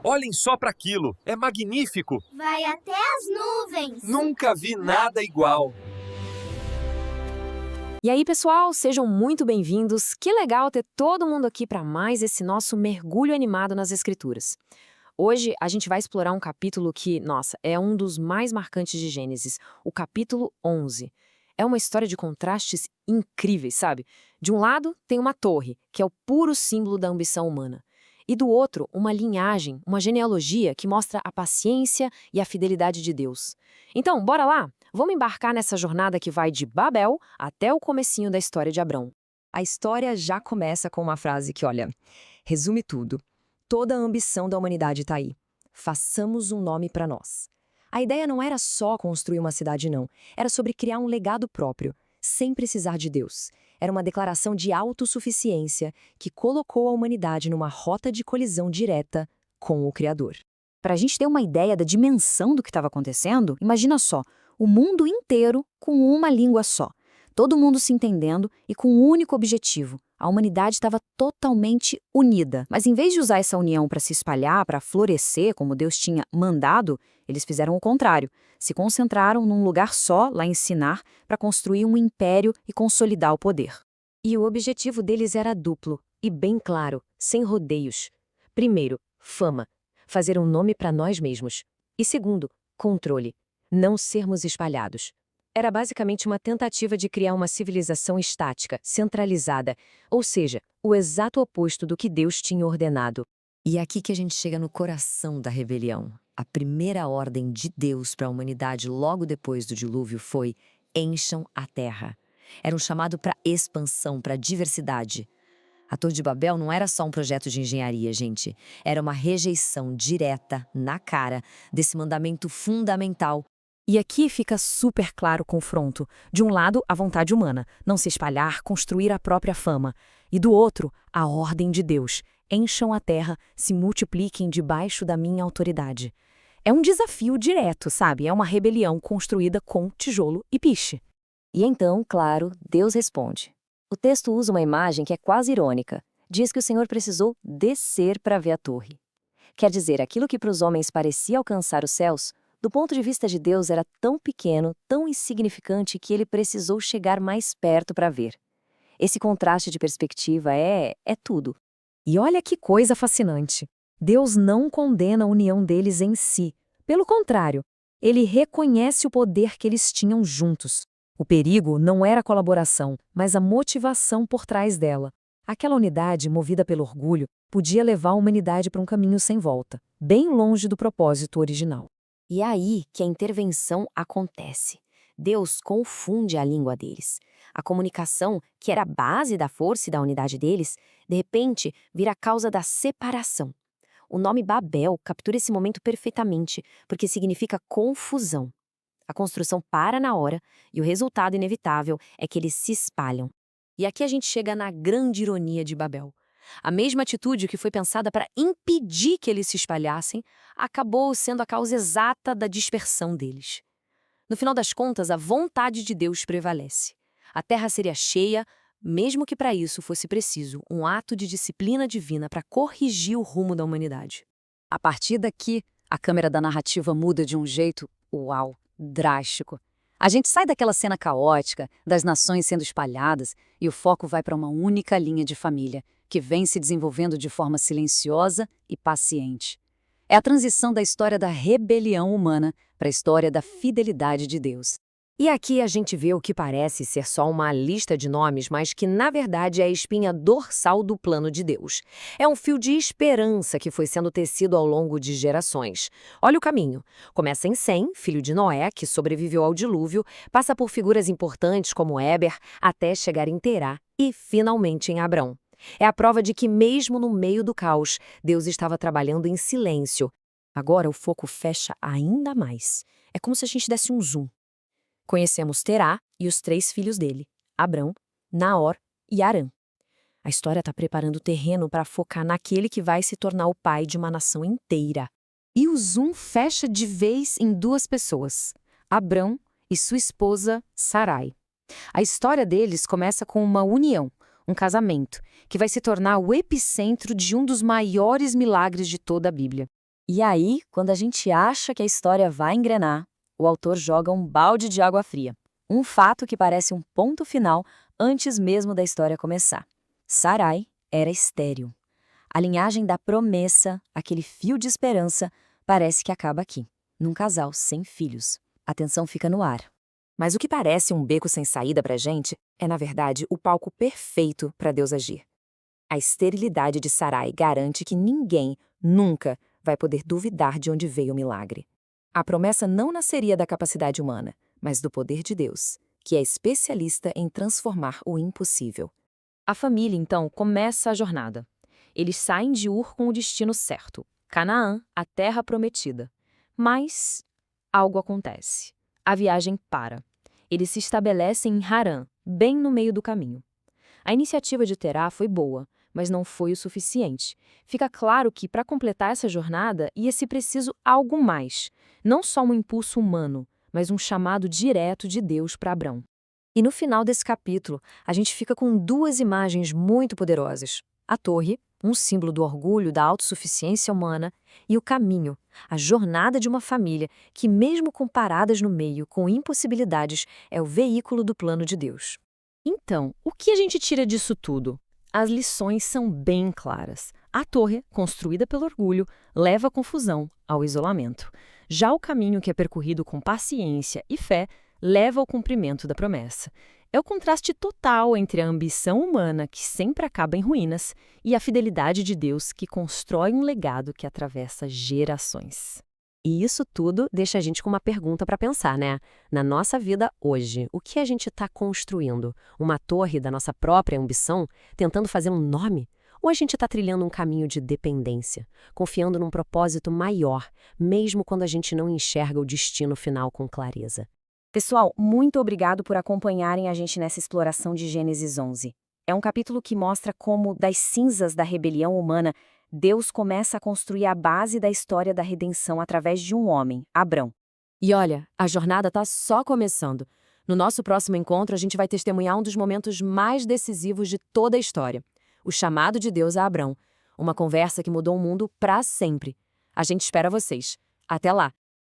Olhem só para aquilo, é magnífico! Vai até as nuvens! Nunca vi nada igual! E aí, pessoal, sejam muito bem-vindos. Que legal ter todo mundo aqui para mais esse nosso mergulho animado nas Escrituras. Hoje a gente vai explorar um capítulo que, nossa, é um dos mais marcantes de Gênesis, o capítulo 11. É uma história de contrastes incríveis, sabe? De um lado, tem uma torre, que é o puro símbolo da ambição humana. E do outro, uma linhagem, uma genealogia que mostra a paciência e a fidelidade de Deus. Então, bora lá? Vamos embarcar nessa jornada que vai de Babel até o comecinho da história de Abrão. A história já começa com uma frase que, olha, resume tudo. Toda a ambição da humanidade está aí. Façamos um nome para nós. A ideia não era só construir uma cidade, não. Era sobre criar um legado próprio, sem precisar de Deus. Era uma declaração de autossuficiência que colocou a humanidade numa rota de colisão direta com o Criador. Para a gente ter uma ideia da dimensão do que estava acontecendo, imagina só, o mundo inteiro com uma língua só. Todo mundo se entendendo e com um único objetivo. A humanidade estava totalmente unida. Mas em vez de usar essa união para se espalhar, para florescer, como Deus tinha mandado, eles fizeram o contrário. Se concentraram num lugar só, lá em Sinar, para construir um império e consolidar o poder. E o objetivo deles era duplo e bem claro, sem rodeios. Primeiro, fama, fazer um nome para nós mesmos. E segundo, controle, não sermos espalhados. Era basicamente uma tentativa de criar uma civilização estática, centralizada, ou seja, o exato oposto do que Deus tinha ordenado. E é aqui que a gente chega no coração da rebelião. A primeira ordem de Deus para a humanidade logo depois do dilúvio foi: encham a terra. Era um chamado para expansão, para diversidade. A Torre de Babel não era só um projeto de engenharia, gente. Era uma rejeição direta, na cara, desse mandamento fundamental. E aqui fica super claro o confronto. De um lado, a vontade humana, não se espalhar, construir a própria fama. E do outro, a ordem de Deus. Encham a terra, se multipliquem debaixo da minha autoridade. É um desafio direto, sabe? É uma rebelião construída com tijolo e piche. E então, claro, Deus responde. O texto usa uma imagem que é quase irônica. Diz que o Senhor precisou descer para ver a torre. Quer dizer, aquilo que para os homens parecia alcançar os céus, do ponto de vista de Deus era tão pequeno, tão insignificante que ele precisou chegar mais perto para ver. Esse contraste de perspectiva é tudo. E olha que coisa fascinante. Deus não condena a união deles em si. Pelo contrário, ele reconhece o poder que eles tinham juntos. O perigo não era a colaboração, mas a motivação por trás dela. Aquela unidade, movida pelo orgulho, podia levar a humanidade para um caminho sem volta, bem longe do propósito original. E é aí que a intervenção acontece. Deus confunde a língua deles. A comunicação, que era a base da força e da unidade deles, de repente vira a causa da separação. O nome Babel captura esse momento perfeitamente, porque significa confusão. A construção para na hora e o resultado inevitável é que eles se espalham. E aqui a gente chega na grande ironia de Babel. A mesma atitude que foi pensada para impedir que eles se espalhassem acabou sendo a causa exata da dispersão deles. No final das contas, a vontade de Deus prevalece. A terra seria cheia, mesmo que para isso fosse preciso um ato de disciplina divina para corrigir o rumo da humanidade. A partir daqui, a câmera da narrativa muda de um jeito, uau, drástico. A gente sai daquela cena caótica, das nações sendo espalhadas, e o foco vai para uma única linha de família, que vem se desenvolvendo de forma silenciosa e paciente. É a transição da história da rebelião humana para a história da fidelidade de Deus. E aqui a gente vê o que parece ser só uma lista de nomes, mas que na verdade é a espinha dorsal do plano de Deus. É um fio de esperança que foi sendo tecido ao longo de gerações. Olha o caminho. Começa em Sem, filho de Noé, que sobreviveu ao dilúvio, passa por figuras importantes como Éber, até chegar em Terá e finalmente em Abrão. É a prova de que mesmo no meio do caos, Deus estava trabalhando em silêncio. Agora o foco fecha ainda mais. É como se a gente desse um zoom. Conhecemos Terá e os 3 filhos dele, Abrão, Naor e Harã. A história está preparando o terreno para focar naquele que vai se tornar o pai de uma nação inteira. E o zoom fecha de vez em 2 pessoas, Abrão e sua esposa Sarai. A história deles começa com uma união, um casamento, que vai se tornar o epicentro de um dos maiores milagres de toda a Bíblia. E aí, quando a gente acha que a história vai engrenar, o autor joga um balde de água fria. Um fato que parece um ponto final antes mesmo da história começar. Sarai era estéril. A linhagem da promessa, aquele fio de esperança, parece que acaba aqui, num casal sem filhos. A tensão fica no ar. Mas o que parece um beco sem saída pra gente é, na verdade, o palco perfeito para Deus agir. A esterilidade de Sarai garante que ninguém, nunca, vai poder duvidar de onde veio o milagre. A promessa não nasceria da capacidade humana, mas do poder de Deus, que é especialista em transformar o impossível. A família, então, começa a jornada. Eles saem de Ur com o destino certo, Canaã, a terra prometida. Mas algo acontece. A viagem para. Eles se estabelecem em Harã, bem no meio do caminho. A iniciativa de Terá foi boa, mas não foi o suficiente. Fica claro que, para completar essa jornada, ia-se preciso algo mais. Não só um impulso humano, mas um chamado direto de Deus para Abrão. E no final desse capítulo, a gente fica com duas imagens muito poderosas. A torre, um símbolo do orgulho da autossuficiência humana, e o caminho, a jornada de uma família que, mesmo com paradas no meio, com impossibilidades, é o veículo do plano de Deus. Então, o que a gente tira disso tudo? As lições são bem claras. A torre, construída pelo orgulho, leva à confusão, ao isolamento. Já o caminho que é percorrido com paciência e fé leva ao cumprimento da promessa. É o contraste total entre a ambição humana, que sempre acaba em ruínas, e a fidelidade de Deus, que constrói um legado que atravessa gerações. E isso tudo deixa a gente com uma pergunta para pensar, né? Na nossa vida hoje, o que a gente está construindo? Uma torre da nossa própria ambição, tentando fazer um nome? Ou a gente está trilhando um caminho de dependência, confiando num propósito maior, mesmo quando a gente não enxerga o destino final com clareza? Pessoal, muito obrigado por acompanharem a gente nessa exploração de Gênesis 11. É um capítulo que mostra como, das cinzas da rebelião humana, Deus começa a construir a base da história da redenção através de um homem, Abrão. E olha, a jornada está só começando. No nosso próximo encontro, a gente vai testemunhar um dos momentos mais decisivos de toda a história. O chamado de Deus a Abrão. Uma conversa que mudou o mundo para sempre. A gente espera vocês. Até lá!